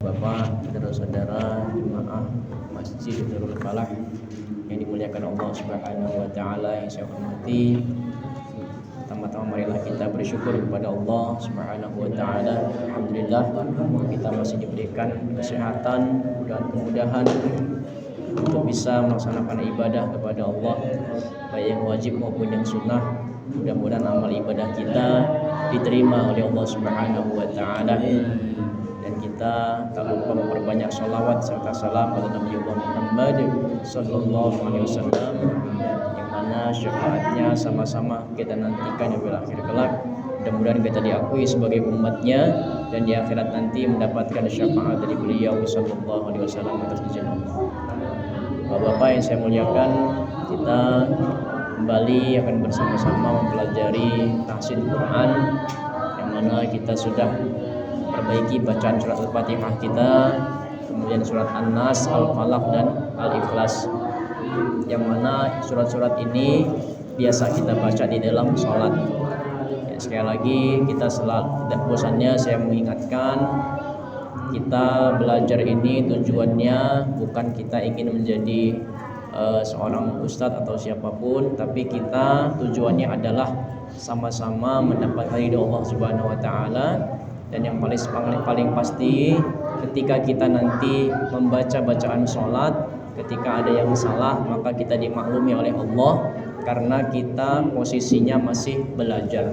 Bapak, saudara-saudara jemaah Masjid Darul Falah yang dimuliakan Allah Subhanahu wa taala, yang saya hormati. Pertama-tama marilah kita bersyukur kepada Allah Subhanahu wa taala. Alhamdulillah kita masih diberikan kesehatan dan kemudahan untuk bisa melaksanakan ibadah kepada Allah, baik yang wajib maupun yang sunnah. Mudah-mudahan amal ibadah kita diterima oleh Allah Subhanahu wa taala. Dan kita tak lupa memperbanyak salawat serta salam kepada Nabi Muhammad sallallahu alaihi wasallam, yang mana syafaatnya sama-sama kita nantikan di akhir kelak. Mudah-mudahan kita diakui sebagai umatnya dan di akhirat nanti mendapatkan syafaat dari beliau sallallahu alaihi wasallam atas izin Allah. Bapak-bapak yang saya muliakan, kita kembali akan bersama-sama mempelajari tahsin Quran, yang mana kita sudah perbaiki bacaan surat Al-Fatihah kita, kemudian surat An-Nas, Al-Falaq dan Al-Ikhlas, yang mana surat-surat ini biasa kita baca di dalam sholat. Ya, sekali lagi kita selalu tidak bosannya saya mengingatkan, kita belajar ini tujuannya bukan kita ingin menjadi seorang ustadz atau siapapun, tapi kita tujuannya adalah sama-sama mendapat ridho Allah Subhanahu wa taala. Dan yang paling pasti, ketika kita nanti membaca bacaan sholat, ketika ada yang salah maka kita dimaklumi oleh Allah, karena kita posisinya masih belajar.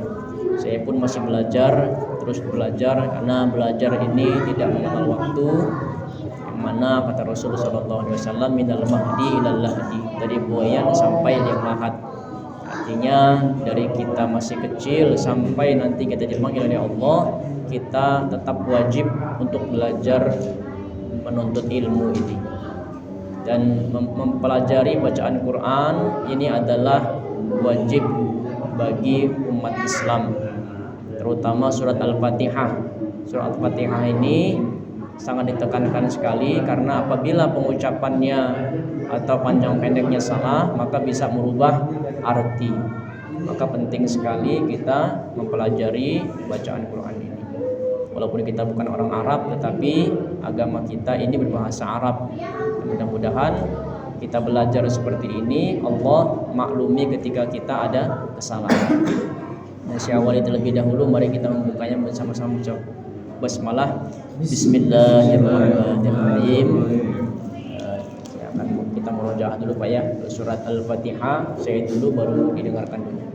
Saya pun masih belajar, terus belajar, karena belajar ini tidak mengenal waktu. Yang mana kata Rasulullah SAW, minal mahdi ilal lahdi, dari buayan sampai liang lahat. Artinya dari kita masih kecil sampai nanti kita dipanggil oleh Allah, kita tetap wajib untuk belajar menuntut ilmu ini. Dan mempelajari bacaan Quran ini adalah wajib bagi umat Islam, terutama surat Al-Fatihah. Surat Al-Fatihah ini sangat ditekankan sekali, karena apabila pengucapannya atau panjang pendeknya salah maka bisa merubah arti. Maka penting sekali kita mempelajari bacaan Quran ini. Walaupun kita bukan orang Arab, tetapi agama kita ini berbahasa Arab. Mudah-mudahan kita belajar seperti ini, Allah maklumi ketika kita ada kesalahan. Nah, saya awali terlebih dahulu, mari kita membukanya bersama-sama ucap basmalah. Bismillahirrahmanirrahim. Kita murojaah dulu Pak ya, surat Al-Fatihah. Saya dulu baru didengarkan dulu.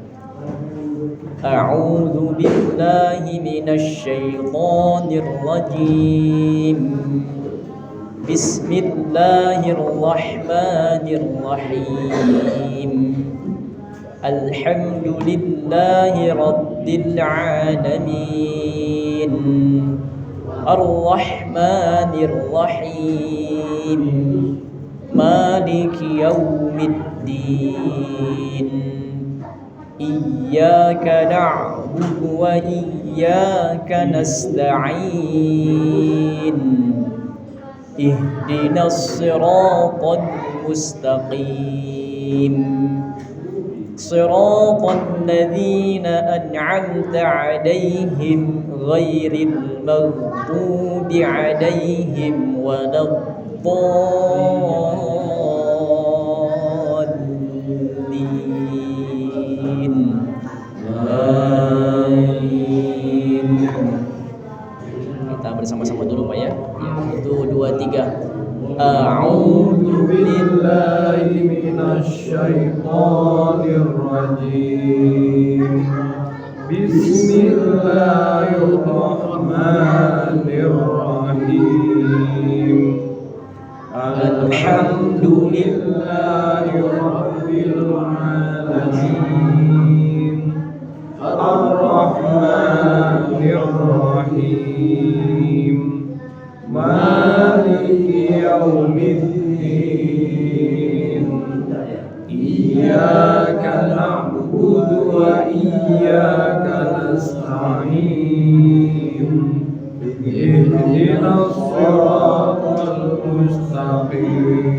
A'udzu billahi minasy syaithanir rajim. Bismillahirrahmanirrahim. Alhamdulillahi rabbil alamin. Ar-Rahmanir Rahim. Maliki yaumiddin. Iyyaka na'budu wa iyyaka nasta'in. Ihdinas siratal mustaqim. Siratal ladzina an'amta 'alaihim ghairil maghdubi 'alaihim waladdallin. Amin. Kita bersama-sama dulu Pak ya. 1, 2, 3. A'udzu billahi minasy syaithanir rajim. Bismillahirrahmanirrahim. Alhamdulillahi rabbil alamin. Ar-Rahmanir Rahim. Maliki yaumiddin. Iyyaka na'budu wa iyyaka nasta'in. Ihdinas siratal mustaqim.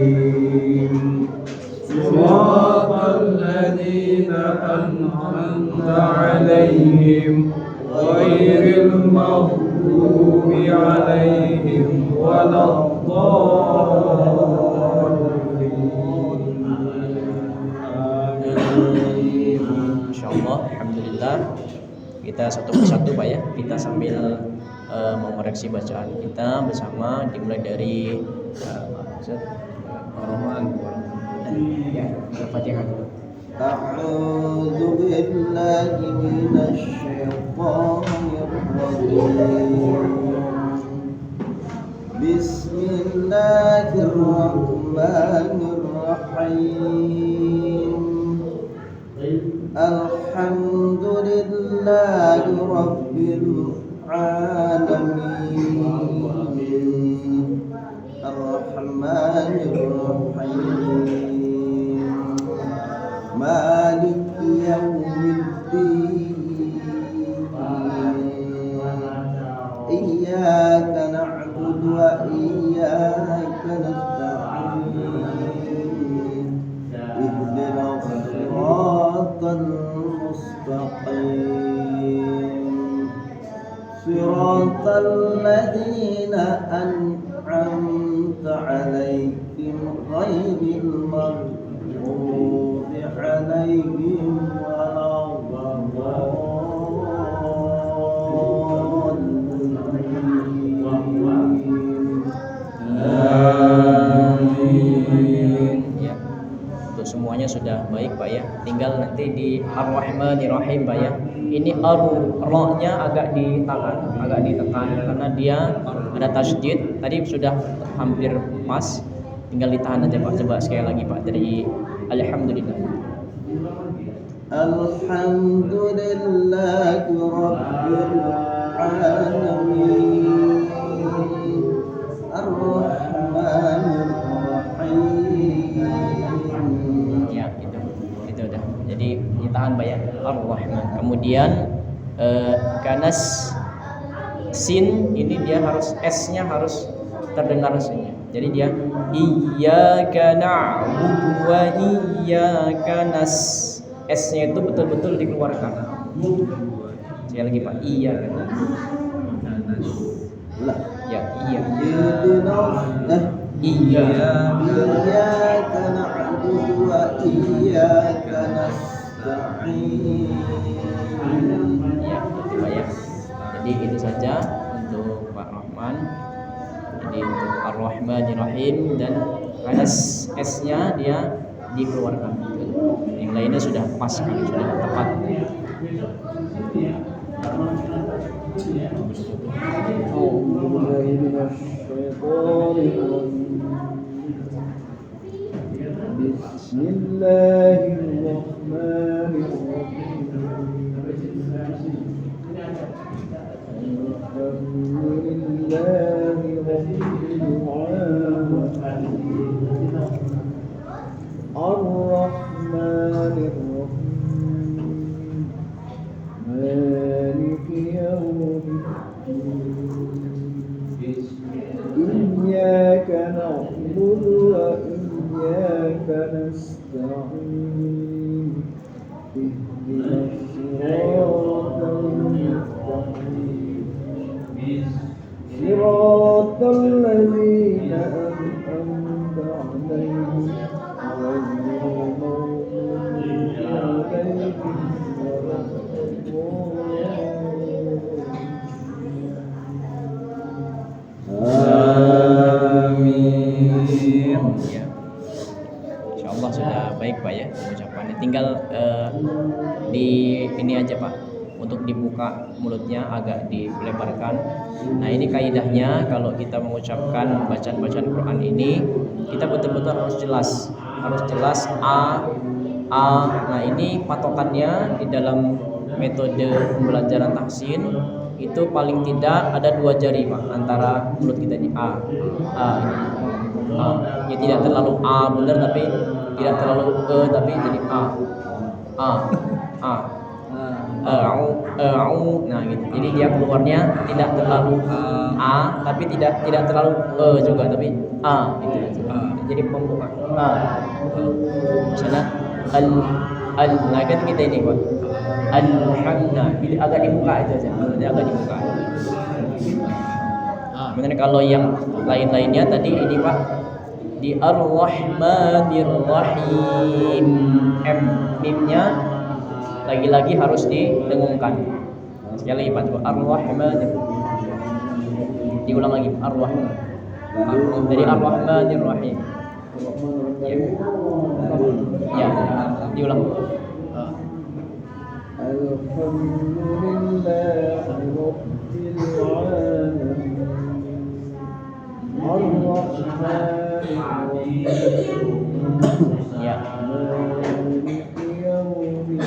Siratal ladzina an'amta 'alaihim ghairil maghdubi عليهم ولا الضالين. Insyaallah, alhamdulillah. Kita satu persatu Pak ya. Kita sambil mengoreksi bacaan kita bersama, dimulai dari Ar-Rahman. Ya, Al-Fatihah dulu. أعوذ بالله من الشيطان الرجيم بسم الله الرحمن الرحيم الحمد لله رب العالمين الرحمن الرحيم مالك يوم الدين إياك نعبد وإياك نستعين اهدنا الصراط المستقيم صراط الذين أنعمت عليهم غير المغضوب عليهم ولا الضالين. Amin. Ya. Untuk semuanya sudah baik Pak ya. Tinggal nanti di Ar-Rahmanir-Rahim Pak ya. Ini ra-nya agak ditahan, agak ditekan karena dia ada tasydid. Tadi sudah hampir pas. Tinggal ditahan aja Pak. Coba sekali lagi Pak dari Alhamdulillah. Alhamdulillahi Rabbil Alamin Ar-Rahmanir Rahim. Ya, itu udah. Jadi ditahan Pak ya. Ar-Rahman. Kemudian kanas sin ini dia harus S-nya harus terdengar S-nya. Jadi dia iyyaka na'budu wa iyyaka nas. S-nya itu betul-betul dikeluarkan. Sekali lagi Pak, iyyaka. Ya, iya. Iyyaka na'budu wa iyyaka nasta'in. Ya, itu Pak ya. Jadi itu saja untuk Pak Rahman. Jadi untuk Ar-Rahmanir-Rahim dan karena S-nya dia dikeluarkan. Yang lainnya sudah pas sekali, sudah tepat. إياك نعبد وإياك نستعين اهدنا الصراط المستقيم صراط الذين أنعمت عليهم غير المغضوب عليهم ولا Amin. Ya. Insyaallah sudah baik Pak ya pengucapannya. Tinggal di ini aja Pak, untuk dibuka mulutnya agak dilebarkan. Nah ini kaidahnya kalau kita mengucapkan bacaan-bacaan Quran ini kita betul-betul harus jelas a. Nah ini patokannya di dalam metode pembelajaran tahsin itu paling tidak ada 2 jari Pak antara mulut kita di a ini. Ya tidak terlalu a benar tapi tidak terlalu tapi jadi a. Nah gitu. Jadi dia keluarnya tidak terlalu a tapi tidak terlalu juga tapi a gitu. Jadi pembuka misalnya nah kan kita ini Pak alhamdulillah agak dibuka itu aja, agak dibuka. Kemudian kalau yang lain-lainnya tadi ini Pak, di Ar-Rahmanir Rahim, mimnya lagi-lagi harus didengungkan. Sekali lagi Pak, Ar-Rahmanir. Diulang lagi, Ar-Rahman. Dari Ar-Rahmanir Rahim. Ya. Ya, diulang. Alhamdulillah Rabbil Alamin Ar-Rahmanir Rahim Ya. Maliki Yaumiddin.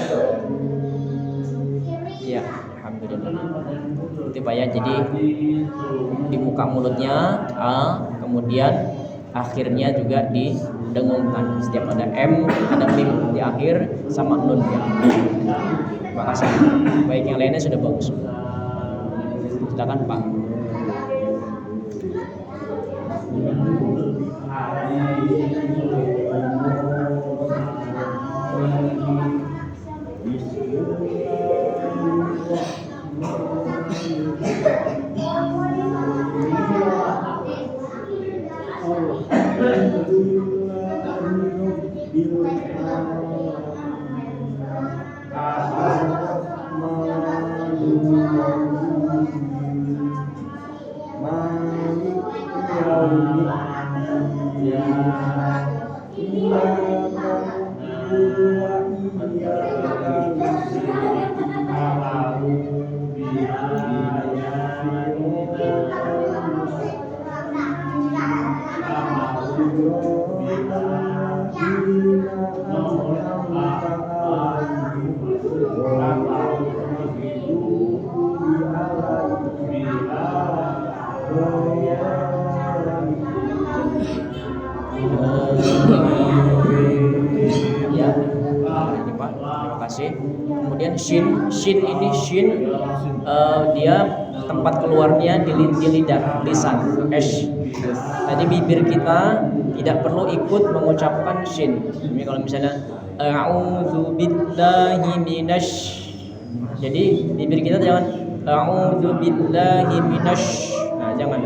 Ya, alhamdulillah. Itu Pak ya, jadi di muka mulutnya A, kemudian akhirnya juga didengungkan. Setiap ada M, ada mim di akhir sama nun ya. Terima kasih. Baik, yang lainnya sudah bagus. Silakan Pak. Ya, ini Pak, terima kasih. Kemudian shin ini dia tempat keluarnya di lidah, lisan, ash. Tadi bibir kita tidak perlu ikut mengucapkan shin. Ini kalau misalnya a'udzubillahi minasy. Jadi bibir kita jangan a'udzubillahi minasy. Nah, jangan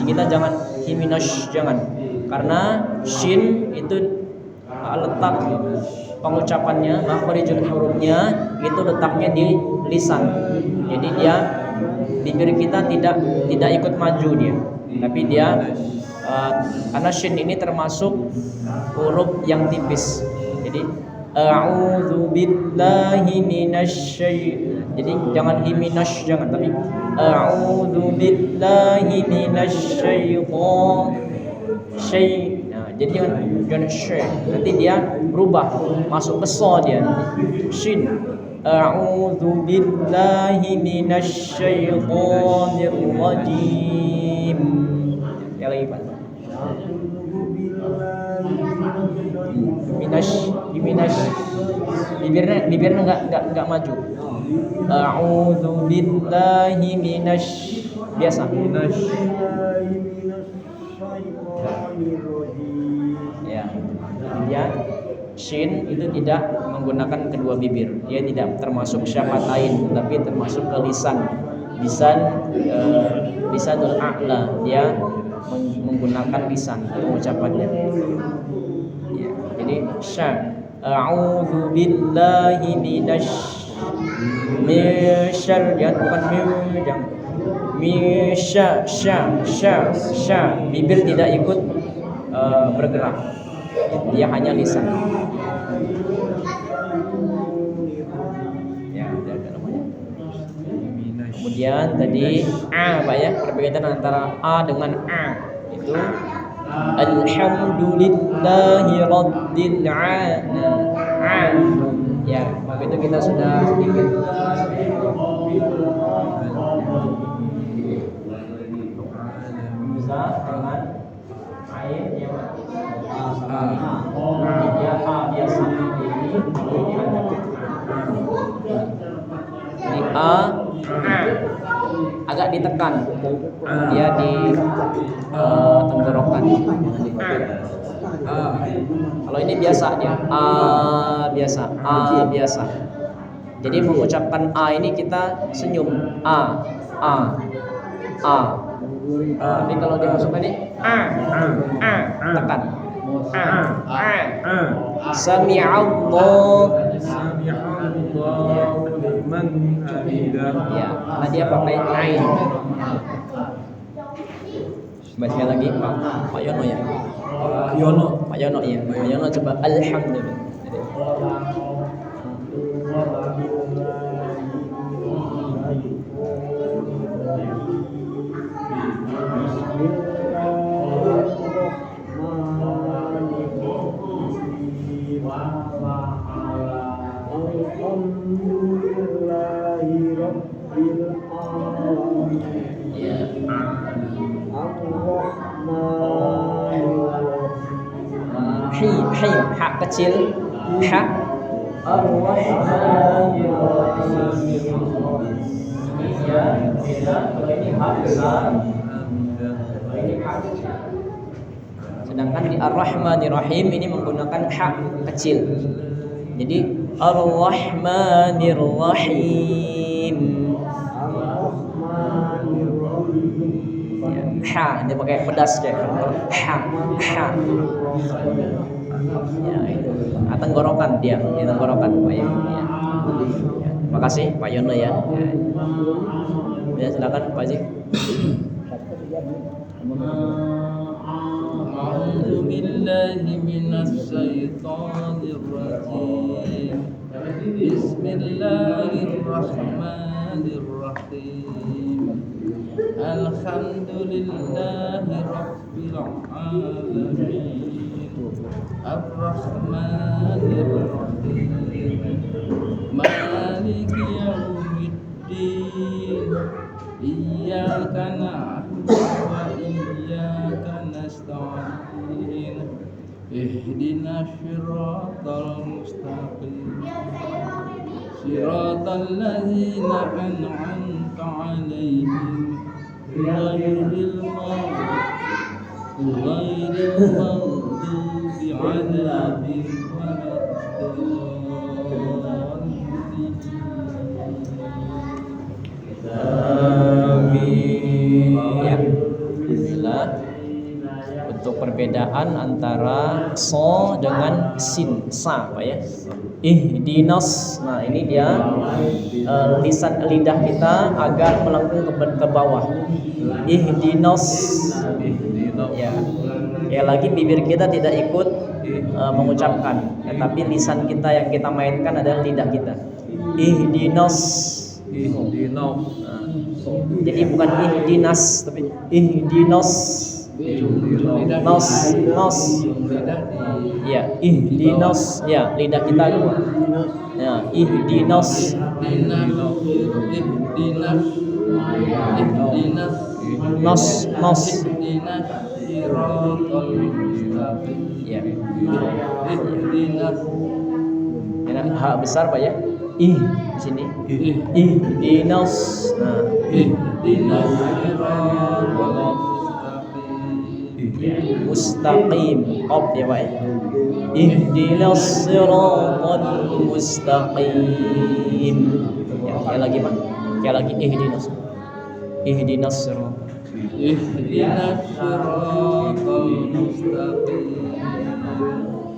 kita jangan himinash, jangan. Karena shin itu letak pengucapannya, makharijul hurufnya itu letaknya di lisan. Jadi dia bibir kita tidak ikut maju dia, tapi dia karena shin ini termasuk huruf yang tipis. Jadi a'udzubillahi minasy. Jadi jangan himinash, jangan, tapi a'udzubillahi minasy. Nah, jadi jangan shay. Nanti dia berubah masuk ke so dia. Shin. A'udzubillahi minasyaitonir rajim. Ya lagi Pak. Minash. Bibirnya enggak maju. A'udzubillahi minasy. Biasa. Ya, dia shin itu tidak menggunakan kedua bibir. Dia tidak termasuk syafatain, tapi termasuk ke lisanul a'la. Dia menggunakan lisan pengucapannya. Ya, jadi a'udzu billahi misyarr, bukan sya. Bibir tidak ikut bergerak. Dia hanya lisan. Ya, ada namanya. Kemudian tadi a Pak ya, perbedaan antara a dengan a itu alhamdulillahi rabbil alamin. Ya, waktu itu kita sudah sedikit bisa dengan air yang dia biasa ini a agak ditekan, dia di tenggorokan. Kalau ini biasa dia biasa. Jadi mengucapkan a ini kita senyum a. Tapi kalau dia masuk tadi tekan. Sami'allah. Sami'allahu liman hamidah. Ya, nah dia pakai ain. Baca lagi Pak Yono ya. Pak Yono ya. Pak Yono coba alhamdulillah. Ha kecil, ha. Sedangkan di Ar-Rahmanir-Rahim ini menggunakan ha kecil. Jadi Ar-Rahmanir-Rahim. Ha, dia pakai pedas kayak ha. Ya, itu. Tenggorokan dia, di tenggorokan Pak ya. Terima kasih Pak Yono ya. Ya, silakan Pak Haji. A'udzu billahi minasy syaithanir rajim. Bismillahirrahmanirrahim. Alhamdulillahi rabbil alamin. Ar-Rahmanir-Rahim. Maliki yaumiddin. Iyyaka na'budu wa iyyaka nasta'in. Ihdinas siratal mustaqim. Siratal ladzina an'amta 'alaihim ghairil maghdubi 'alaihim Amin. Ya. Bismillah. Untuk perbedaan antara so dengan sin, sa, Pak ya. Ihdinas. Nah, ini dia lisan lidah kita agar melengkung ke bawah. Ihdinas. Ya. Kayak lagi bibir kita tidak ikut mengucapkan, tetapi lisan kita yang kita mainkan adalah lidah kita. Ihdinas. Jadi bukan ihdinas tapi ihdinas. Nos. Ya, ihdinas. Ya, lidah kita keluar. Ya, ihdinas. Nos. Ya. Ini ha besar Pak ya. Di sini. Ihdinas. Nah, ihdinas mustaqim. Op ya Pak ya. Ihdinas siratal mustaqim. Ya, kayak lagi Pak. Kayak lagi ihdinas. Ihdinas siratal. Ihdinas siratal mustaqim.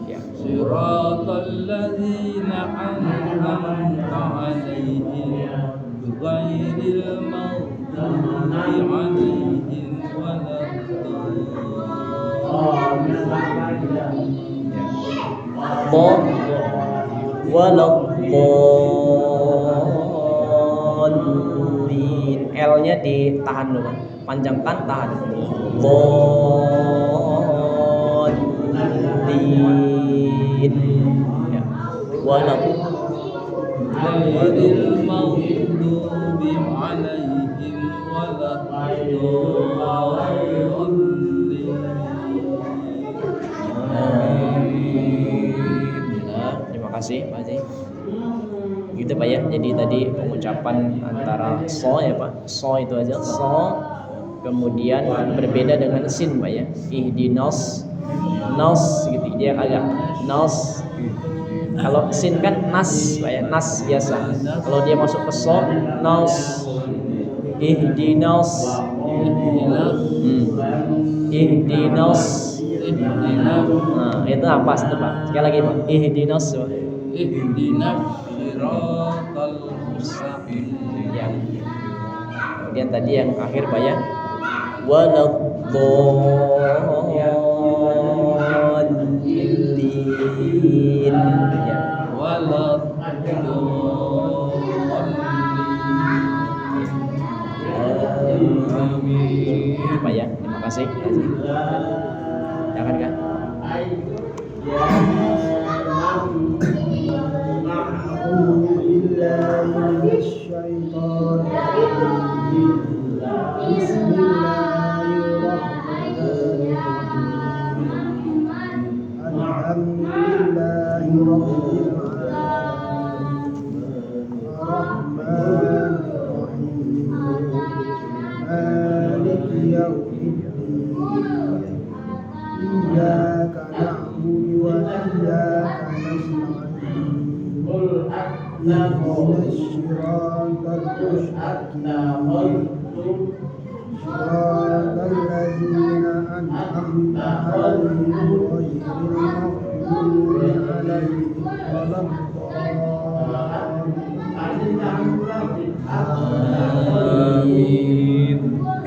Ya. Siratal ladzina an'amta 'alaihim ghairil maghdubi 'alaihim waladdallin. L-nya ditahan dulu, panjangkan, tahan. Dhallin. Ya. ghairil maghdubi 'alaihim Terima kasih Pak Haji. Gitu Pak ya. Jadi tadi pengucapan antara so ya Pak. So itu aja so. Kemudian berbeda dengan sin Pak ya. Ihdinas. Nas gitu. Dia agak nas. Kalau sin kan nas Pak ya. Nas biasa. Kalau dia masuk ke so, nas. Ihdinas. Ihdinas. ihdinas Nah, itu apa itu Pak? Sekali lagi Pak. Ihdinas. ihdinas siratal mustaqim. Ya. Kemudian tadi yang akhir Pak ya. Waladdallin. Ya. Pak ya, terima kasih. Jangan kan?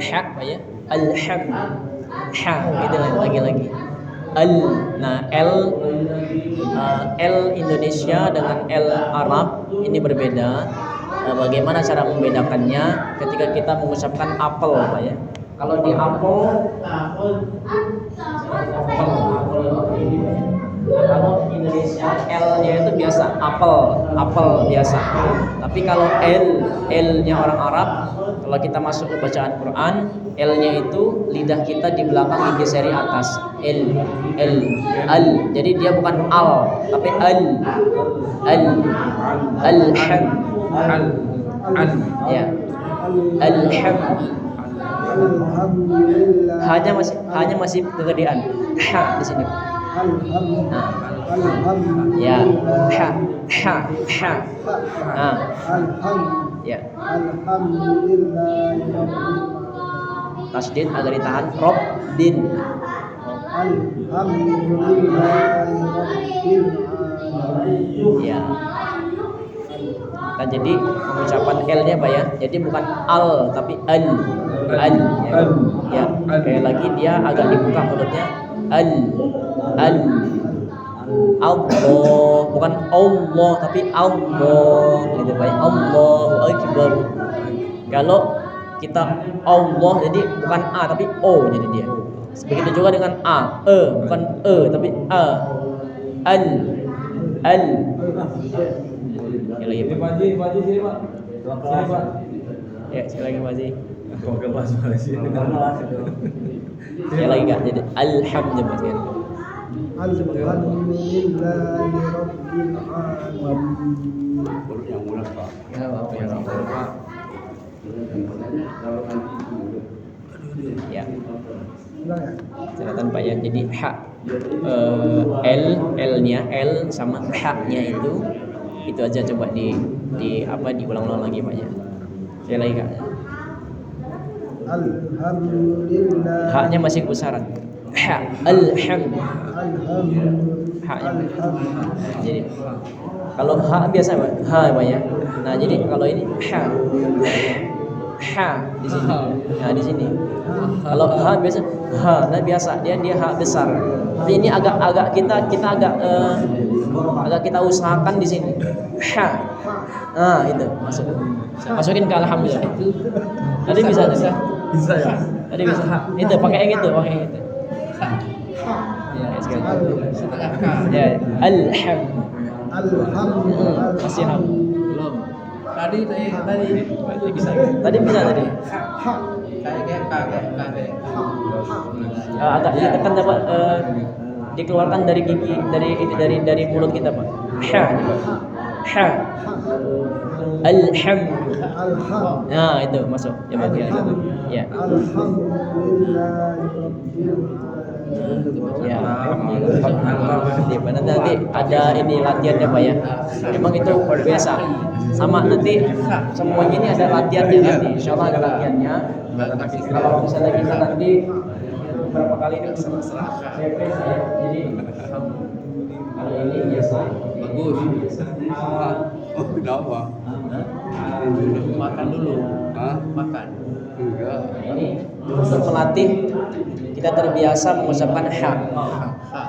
Hak Pak ya. Alham. Ha gitu lagi. Al. Nah, L Indonesia dengan L Arab ini berbeda. Bagaimana cara membedakannya ketika kita mengucapkan apel Pak ya. Kalau di apel kalau Indonesia L-nya itu biasa apel biasa. Tapi kalau L-nya orang Arab, kalau kita masuk ke bacaan Quran, L-nya itu lidah kita di belakang digeseri atas. Al. Jadi dia bukan al, tapi al. Alham. Ya. Alham. Hanya masih kegedean. Ha di sini. Nah. Ya. Ha. Nah. Ya. Tasdid agak ditahan. Rabbin. Ya. Nah, jadi pengucapan L-nya Pak ya. Jadi bukan al tapi al. Ya. Kayak lagi dia agak dibuka mulutnya. Al. Allah, bukan Allah tapi Allah gitu Pak ya. Allahu Akbar. Kalau kita Allah jadi bukan A tapi O jadi dia. Begitu juga dengan A, bukan tapi A. Al. Ya lagi Pak. Pak Haji sini Pak. Sini Pak. Ya, sekali lagi Pak Haji. Wakil Mas Malaysia. Sekali lagi Kak. Jadi alhamdulillah. Alhamdulillahi Rabbil Alamin. Yang mulai Pak. Ya, Bapak yang Bapak. Ya. Catatan Pak ya. Jadi hak L-nya L sama haknya itu aja coba diulang-ulang lagi Pak ya. Sekali lagi Kak. Alhamdulillah. Haknya masih besaran. Ha, alham. Haknya. Jadi kalau ha biasa Pak, ha Pak ya. Nah, jadi kalau ini ha di sini. Nah, di sini. Kalau ha biasa ha, nah biasa dia ha besar. Tapi ini agak kita agak kita usahakan di sini. Ha. Nah, itu masukin ke alhamdulillah. Tadi bisa ya? Tadi bisa. Itu pakai yang itu, Ya, sekarang. Ya, alham. Masih ham. Belum. Tadi Bisa. Tadi bisa tadi. Agak ditekan dapat dikeluarkan dari gigi dari mulut kita Pak. Ha. Alhamdu. Alhamdulillah. Nah, itu masuk ya bagian itu. Ya. Ya, di mana nanti ada ini latihannya Pak ya. Emang itu biasa. Sama nanti semuanya ini ada latihannya nanti. Insyaallah ada latihannya. Kalau misalnya kita nanti beberapa kali ini serah. Jadi kalau ini biasa. Bagus. Oh, kenapa? Makan dulu. Hah? Makan. Enggak. Ini untuk melatih kita terbiasa mengucapkan ha.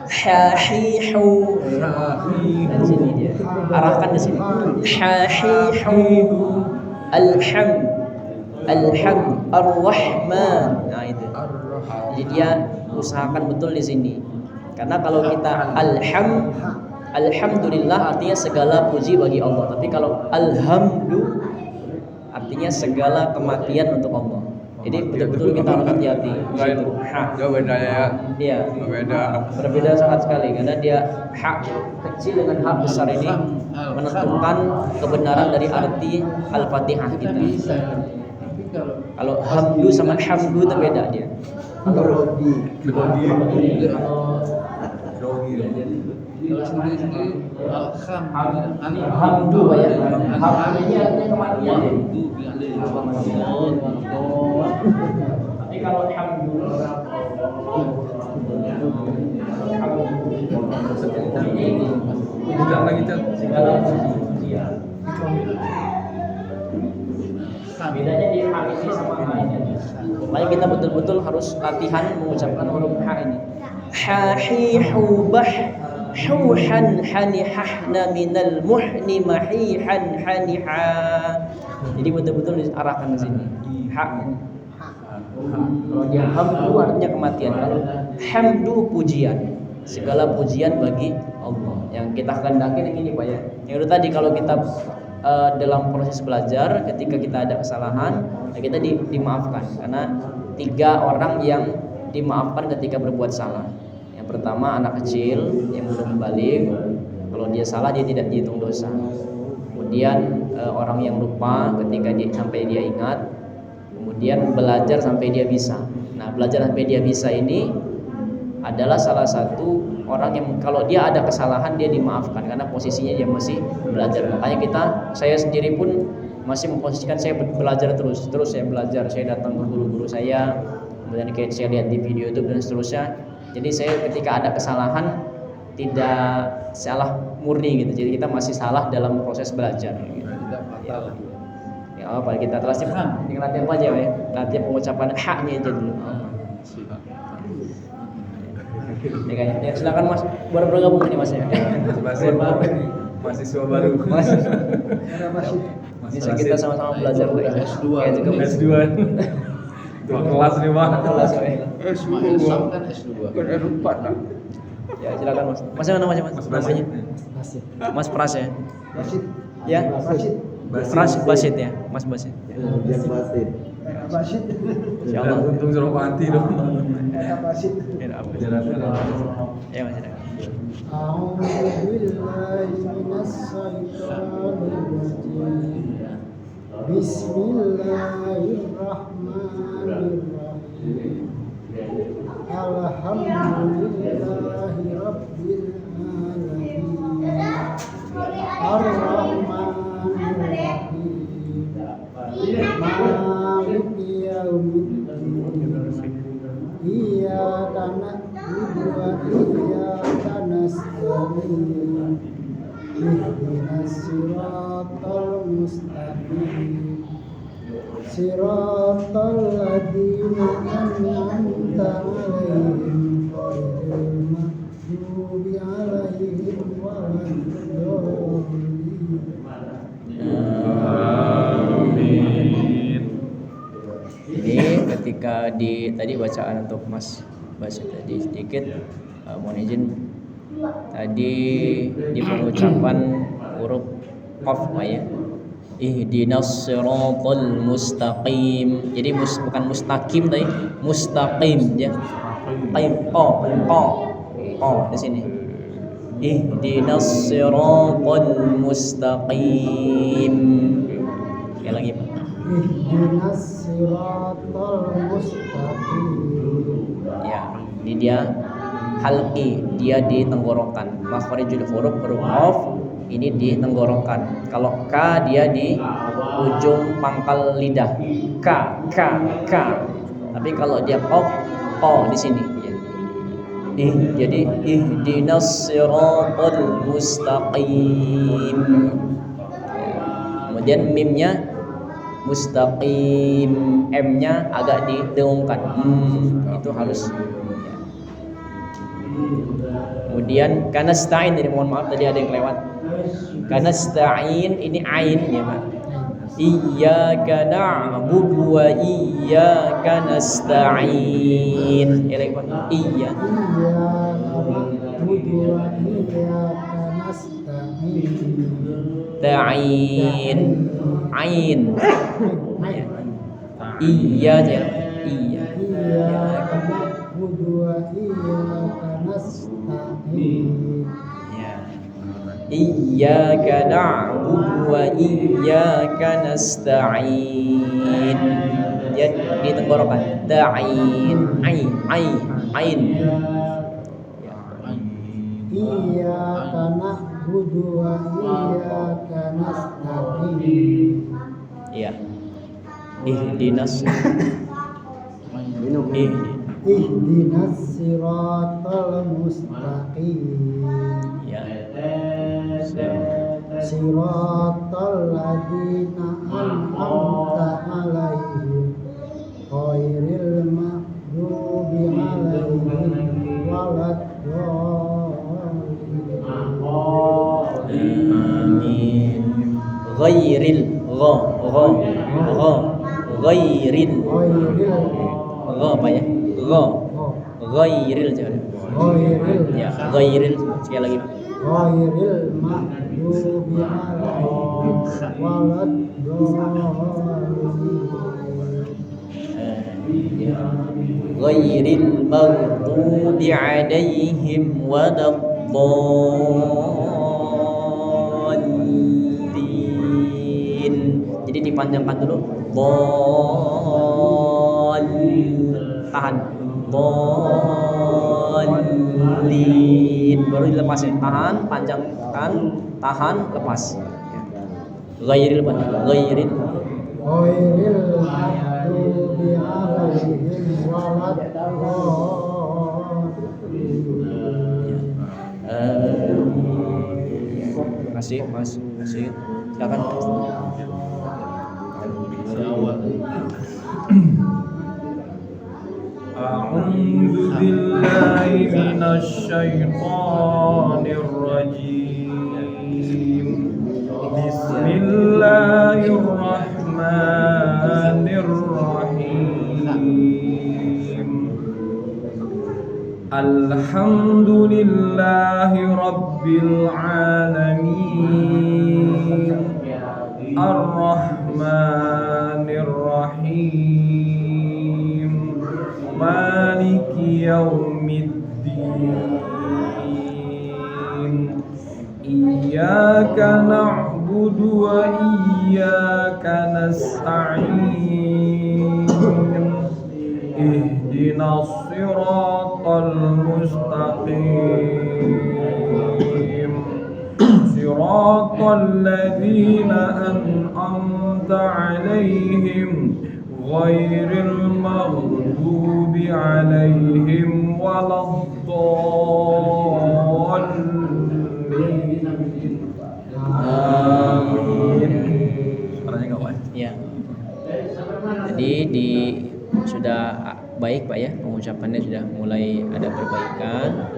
Ha hi hu. Nah, di sini dia. Arahkan di sini. Ha hi hu. Alham. Alham ar-rahman. Nah, itu. Jadi dia usahakan betul di sini. Karena kalau kita alhamdulillah artinya segala puji bagi Allah. Tapi kalau alhamdu artinya segala kematian untuk Allah. Jadi betul-betul kita harus hati-hati. Jauh beda ya. Iya. Berbeda sangat sekali karena dia hak kecil dengan hak besar ini menentukan kebenaran dari arti Al-Fatihah kita. Tapi Kalau hamdu sama hamdu itu beda dia. kalau sendiri Hamdu ya. Hamdu ini artinya kematian. Tapi kalau hamdu Bukan lagi tuh. segala pujian. Bedanya di ha ini sama ha ini. Makanya kita betul-betul harus latihan mengucapkan huruf ha ini. Ha hi hu bah huhan hanihahna minal muhni mahihan haniha. Jadi betul-betul diarahkan ke sini. Ha. Kalau dia hamdu artinya kematian. Kalau hamdu pujian. Segala pujian bagi Allah. Yang kita kehendaki yang ini Pak ya. Yang itu tadi kalau kita dalam proses belajar ketika kita ada kesalahan ya kita dimaafkan karena 3 orang yang dimaafkan ketika berbuat salah. Yang pertama anak kecil yang belum balik, kalau dia salah dia tidak dihitung dosa. Kemudian orang yang lupa ketika sampai dia ingat. Kemudian belajar sampai dia bisa. Nah, belajar sampai dia bisa ini adalah salah satu orang yang kalau dia ada kesalahan dia dimaafkan karena posisinya dia masih belajar. Makanya saya sendiri pun masih memposisikan saya belajar terus saya belajar, saya datang ke guru-guru saya, kemudian kayak saya lihat di video YouTube dan seterusnya. Jadi saya ketika ada kesalahan tidak salah murni gitu. Jadi kita masih salah dalam proses belajar. Gitu. tidak fatal. Ya apa kita terus dengan latihan apa aja ya? Latihan pengucapan haknya aja dulu. Ya, silakan Mas, baru bergabung ini Mas ya. Mahasiswa baru. Bisa kita sama-sama belajar Pak. S2. Ya, juga S2. 2 kelas nih Pak. kelas ya. Ismail Sam kan S2. S4 lah. Ya, silakan Mas. Mas mana namanya Mas? Namanya? Mas Pras ya. Basit. Ya? Pras Basit ya, Mas Basit. Basit. Insyaallah. Untung suruh panti dong. Basit. Ya, apa? Ya, Mas. Bismillahirrahmanirrahim. Alhamdulillahi rabbil alamin. Ar-Rahmanir-Rahim. Maliki yaumiddin. Iyyaka na'budu wa iyyaka nasta'in. Ihdinas siratal mustaqim. Siratal ladzina an'amta 'alaihim ghairil maghdubi 'alaihim waladdallin. Ini ketika tadi bacaan untuk Mas baca tadi sedikit, mohon izin tadi di pengucapan huruf qaf ya. Ihdinas siratal mustaqim. Jadi bukan mustaqim tadi, mustaqim ya. Qaim qa di sini. Ihdinas siratal mustaqim. Sekali lagi Pak. Ihdinas siratal mustaqim. Ya, ini dia halqi, dia di tenggorokan. Makhrijul huruf of ini di tenggorokan. Kalau ka dia di ujung pangkal lidah. Ka. Tapi kalau dia o di sini ya. Jadi ihdinas siratal mustaqim. Ya. Kemudian mimnya mustaqim, M-nya agak didengungkan. Itu harus ya. Kemudian kanasta'in, ini mohon maaf tadi ada yang lewat. Kanasta'in ini ain ya Pak. Iyyaka na'budu wa iyyaka nasta'in. Ya lagi Pak. Iya. Ta'in. Ain. Iya ya. Iya. Iyyaka na'budu wa iyyaka nasta'in. Dia di tenggorokan. Ta'in. Ain. Iyyaka na'budu wa iyyaka nasta'in. Iya. Ihdinas. Ihdinas siratal mustaqim. Ya. Siratal ladzina an'amta 'alaihim ghairil maghdubi 'alaihim waladdallin. Amin. Ghairil ghairil apa ya? Ghairil jangan. Ya, ghairil sekali lagi. Ghairil maghdubi 'alaihim waladdallin. Ghairil maghdubi 'alaihim waladdallin. Jadi dipanjangkan dulu. Tahan. Dallin. Baru dilepasin. Tahan, panjangkan, tahan, lepas. Ghairil Ghairil maghdubi 'alaihim waladdallin. Terima kasih Mas. Kasih. Silakan. A'udzu billahi minasy syaithanir rajim. Bismillahirrahmanirrahim. Alhamdulillahi rabbil alamin. Ar-Rahmanir Rahim. Maliki yaumiddin. Iyyaka na'budu wa iyyaka nasta'in. Ihdinas siratal mustaqim. Siratal ladzina an'amta 'alaihim ghairil maghdubi 'alaihim waladdallin. Amin. Suaranya enggak baik. Ya. Jadi sudah baik Pak ya, pengucapannya sudah mulai ada perbaikan.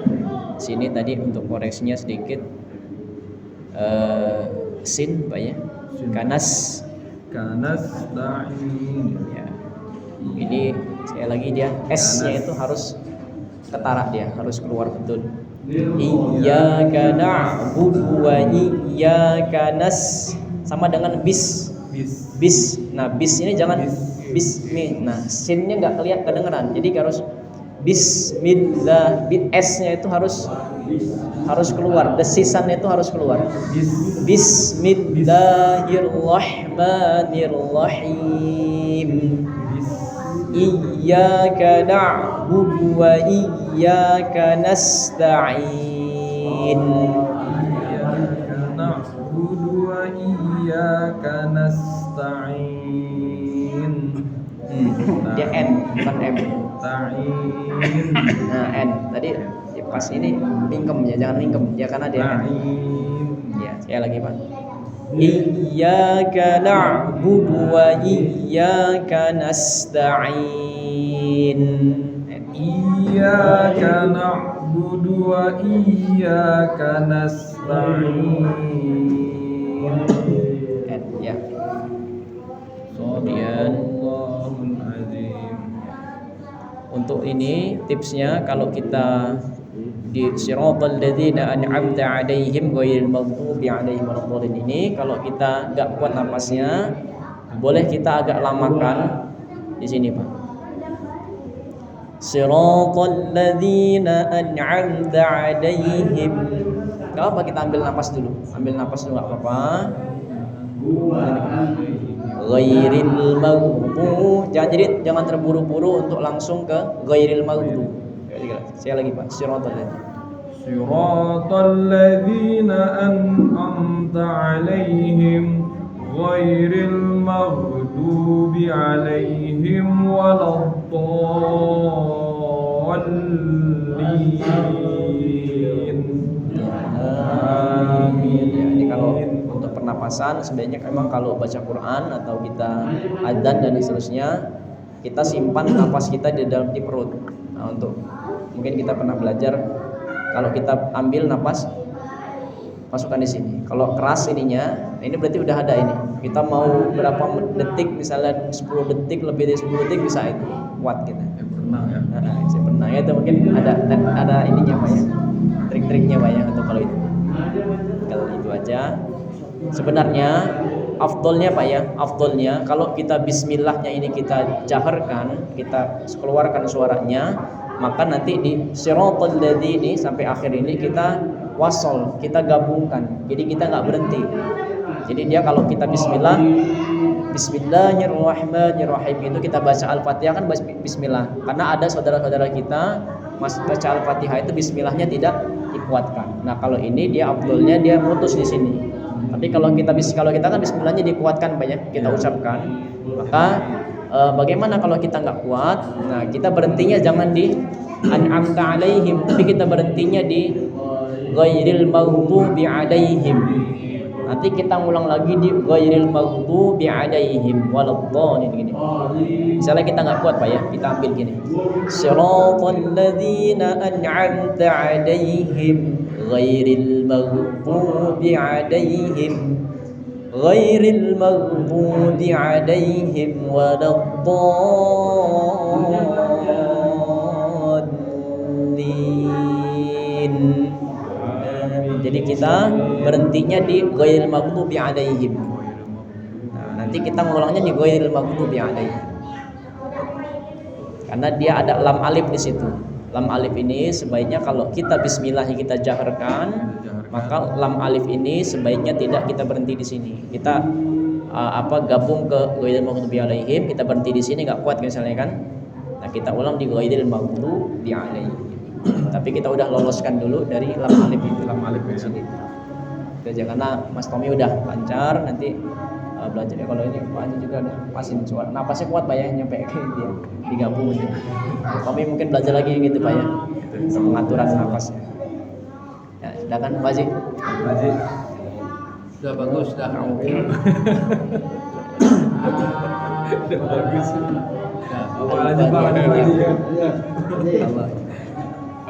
Sini tadi untuk koreksinya sedikit sin Pak ya. Kanas Kanasta'in. ya. Ini sekali lagi dia S-nya itu harus ketara, dia harus keluar betul. Iyyaka na'budu wa iyyaka sama dengan bis. Nah, bis ini jangan bismi. Nah, sinnya enggak kelihatan kedengeran. Jadi harus bismillah. S-nya itu harus Harus keluar, desisan itu harus keluar. Bismillahirrahmanirrahim. Iyyaka na'budu wa iyyaka nasta'in. Iyyaka na'budu wa iyyaka nasta'in. Dia N bukan M. Ta'in. Nah N tadi pas ini mingkem ya, jangan mingkem ya karena dia N. Ya saya lagi Pak. Iyyaka na'budu wa iyyaka nasta'in. Iyyaka na'budu wa iyyaka nasta'in. Ya. Kemudian Shadaqallahul azim. untuk ini tipsnya kalau kita di siratal ladzina an'amta 'alaihim ghairil maghdubi 'alaihim waladdallin ini, kalau kita enggak kuat napasnya boleh kita agak lamakan di sini Pak. Siratal ladzina an'amta 'alaihim. Enggak apa kita ambil napas dulu. Ambil napas dulu enggak apa-apa. Ghairil maghdubi. Jangan terburu-buru untuk langsung ke ghairil maghdubi. Saya lagi Pak. Siratal ladzina an'amta 'alaihim ghairil maghdubi 'alaihim waladdallin. Amin. Ya, ini kalau untuk pernapasan sebenarnya memang kalau baca Quran atau kita adzan dan seterusnya kita simpan napas kita di dalam di perut. Nah, untuk mungkin kita pernah belajar kalau kita ambil napas masukkan di sini. Kalau keras ininya, ini berarti udah ada ini. Kita mau berapa detik, misalnya 10 detik, lebih dari 10 detik bisa itu kuat kita. Pernah ya. Saya pernah ya, itu mungkin ada ininya Pak ya, trik-triknya Pak ya untuk kalau itu. Kalau itu aja. Sebenarnya afdolnya Pak ya, afdolnya kalau kita bismillahnya ini kita jaharkan, kita keluarkan suaranya, maka nanti di siratal ladzina sampai akhir ini kita wasol, kita gabungkan. Jadi kita nggak berhenti. Jadi dia kalau kita Bismillahirrahmanirrahim itu kita baca Al-Fatihah kan bismillah. Karena ada saudara-saudara kita baca Al-Fatihah itu bismillahnya tidak dikuatkan. Nah, kalau ini dia afdolnya dia mutus di sini. Tapi kalau kita kan bismillahnya dikuatkan banyak kita ucapkan. Maka bagaimana kalau kita nggak kuat? Nah, kita berhentinya jangan di an'amta 'alaihim, tapi kita berhentinya di ghairil maghdubi 'alaihim. Nanti kita ngulang lagi di ghairil maghdubi 'alaihim waladdallin gini. Misalnya kita nggak kuat Pak ya, kita ambil gini. Siratal ladzina an'amta 'alaihim ghairil maghdubi 'alaihim ghairil maghdubi 'alaihim waladdallin. Jadi kita berhentinya di ghairil maghdubi 'alaihim. Nah, nanti kita ngulangnya di ghairil maghdubi 'alaihim. Karena dia ada lam alif di situ. Lam alif ini sebaiknya kalau kita bismillah kita jaharkan, maka lam alif ini sebaiknya tidak kita berhenti di sini. Kita gabung ke ghairil maghdubi 'alaihim, kita berhenti di sini enggak kuat misalnya kan. Nah, kita ulang di ghairil maghdubi 'alaihim. Tapi kita udah loloskan dulu dari lam alif itu, lam alif di sini. Itu aja karena Mas Tommy udah lancar, nanti belajar ya. Kalau ini Pak Haji juga ada pasin suara. Napasnya kuat Pak ya, nyampe kayak dia digabung gitu. Tommy mungkin belajar lagi gitu Pak ya. Pengaturan napasnya. Ya, silakan Pak Haji. Sudah bagus, sudah. Udah bagus.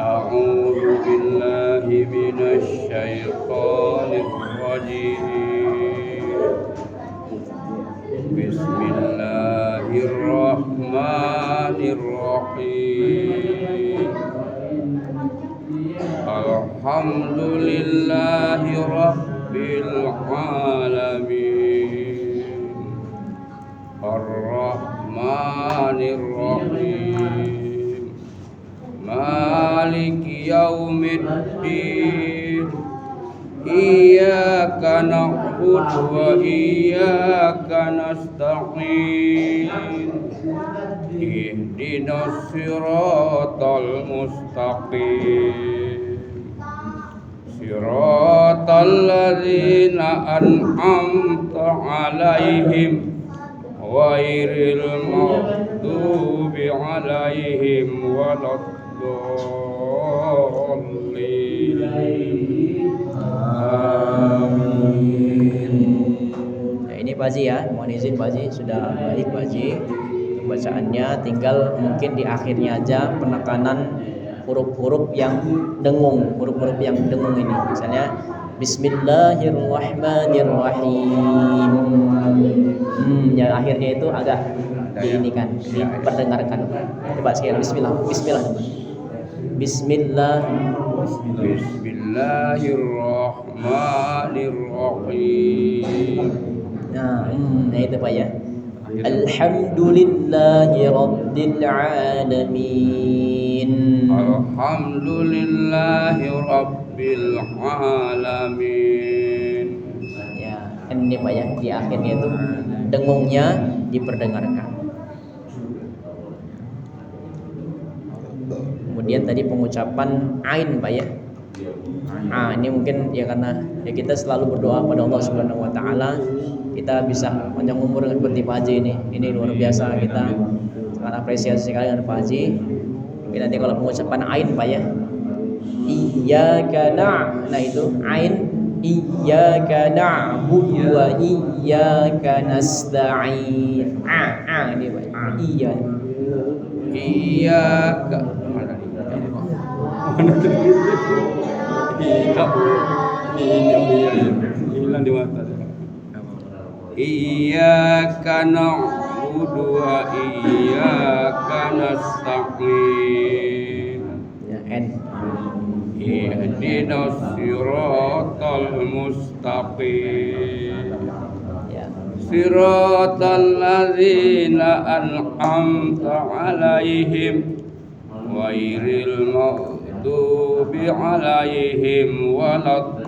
A'udzu billahi minasy syaithanir rajim. Bismillahirrahmanirrahim. Alhamdulillahi rabbil alamin. Ar-Rahmanir Rahim. maliki yaumiddin. Iyyaka na'budu wa iyyaka nasta'in. Ihdinas siratal mustaqim. Siratal ladzina an'amta 'alaihim ghairil maghdubi 'alaihim waladdallin. Nah, ini Pak Haji ya, mohon izin Pak Haji, sudah baik Pak Haji bacaannya, tinggal mungkin di akhirnya aja penekanan huruf-huruf yang dengung, huruf-huruf yang dengung ini. Misalnya Bismillahirrahmanirrahim. Ya akhirnya itu agak diinikan, diperdengarkan. Coba sekarang Bismillah, Bismillah. Bismillah. Bismillahirrahmanirrahim. Nah, itu Pak ya. Alhamdulillahi rabbil alamin. Alhamdulillahi rabbil alamin. Ya, ini Pak ya, di akhirnya itu dengungnya diperdengarkan. Kemudian tadi pengucapan ain Pak ya. Ini mungkin ya karena ya kita selalu berdoa pada Allah Subhanahu wa taala, kita bisa panjang umur seperti Pak Haji ini. Ini luar biasa, kita sangat apresiasi sekali dengan Pak Haji. Mungkin nanti kalau pengucapan ain Pak ya. Iyyaka nah itu ain, iyyaka na'budu wa iyyaka nasta'in. Ini Pak. Iya. Iyyaka hilang di mata. Iyyaka na'budu wa iyyaka nasta'in. Ya, N. Ihdinas siratal mustaqim. Ya. Siratal ladzina an'amta 'alaihim ghairil maghdubi 'alaihim waladdallin.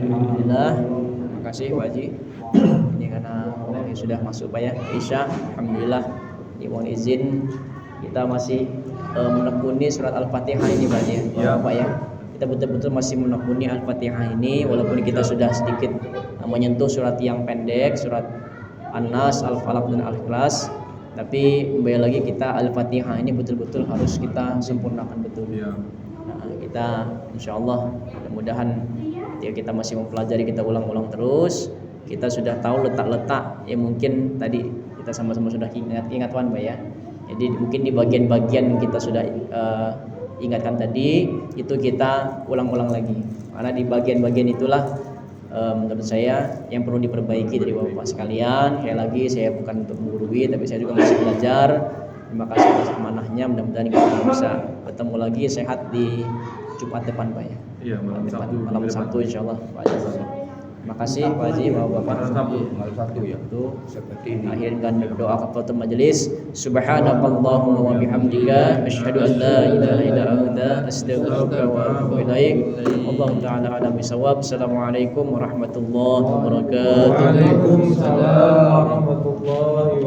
Alhamdulillah. Terima kasih Pak Haji. Ini karena ini sudah masuk Pak ya, Isya. Alhamdulillah. Mohon izin kita masih menekuni surat Al-Fatihah ini Pak ya. Pak ya. Kita betul-betul masih menekuni Al-Fatihah ini walaupun kita sudah sedikit menyentuh surat yang pendek, surat An-Nas, Al-Falaq dan Al-Ikhlas. Tapi kembali lagi kita Al-Fatihah ini betul-betul harus kita sempurnakan betul. Kita insyaallah mudah-mudahan ketika kita masih mempelajari, kita ulang-ulang terus, kita sudah tahu letak-letak yang mungkin tadi kita sama-sama sudah ingat Wan Pak ya. Jadi mungkin di bagian-bagian kita sudah ingatkan tadi itu kita ulang-ulang lagi, karena di bagian-bagian itulah menurut saya yang perlu diperbaiki dari Bapak sekalian. Sekali lagi saya bukan untuk menggurui, tapi saya juga masih belajar. Terima kasih atas amanahnya, mudah-mudahan kita bisa bertemu lagi sehat di Jumat depan Pak ya. Iya, malam Sabtu insyaallah Pak Haji. Terima kasih Pak Haji, Bapak. Malam Sabtu ya. Itu Seperti ini. akhirkan doa kafaratul majelis. Subhanakallahumma wa bihamdika asyhadu an la ilaha illa anta astaghfiruka wa atubu ilaik. Wallahu ta'ala a'lam bisawab. Assalamualaikum warahmatullahi wabarakatuh. Waalaikumsalam warahmatullahi